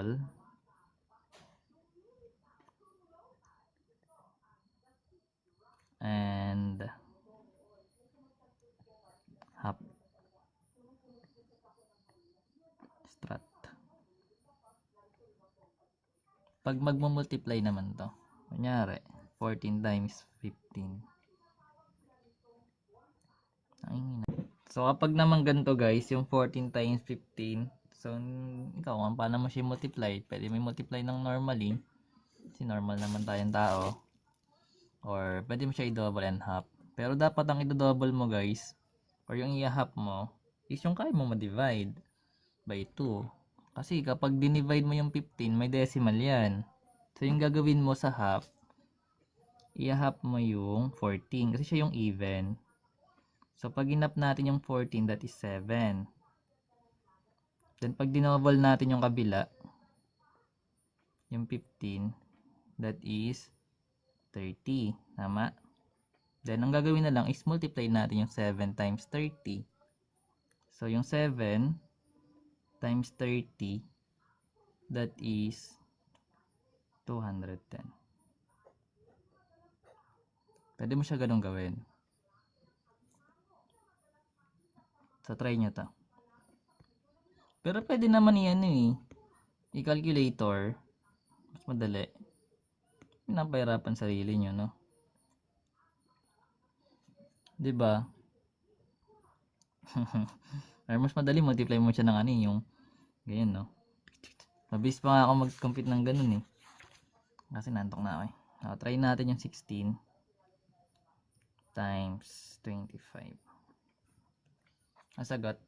double. And half. Strat. Pag magmumultiply naman to, kunyari 14 times 15. So kapag naman ganito guys, yung 14 times 15, so ikaw kung paano mo siya multiply, pwede mo multiply ng normally, kasi normal naman tayong tao, or pwede mo siya i-double and half. Pero dapat ang i-double mo guys, or yung i-half mo, is yung kaya mo ma-divide by 2. Kasi kapag dinivide mo yung 15, may decimal yan. So yung gagawin mo sa half, i-half mo yung 14 kasi siya yung even. So pag inap natin yung 14, that is 7. Then pag dinoble natin yung kabila, yung 15, that is 30. Tama? Then ang gagawin na lang is multiply natin yung 7 times 30. So yung 7 times 30, that is 210. Pwede mo siya ganun gawin. So try nyo to. Pero pwede naman yan i-calculator. Mas madali. Pinapahirapan sarili nyo, no? Diba? Or mas madali, multiply mo siya ng yung ganyan, no? Mabilis pa nga ako mag-compute ng ganun kasi nantok na ako So, try natin yung 16 times 25. Ang sagot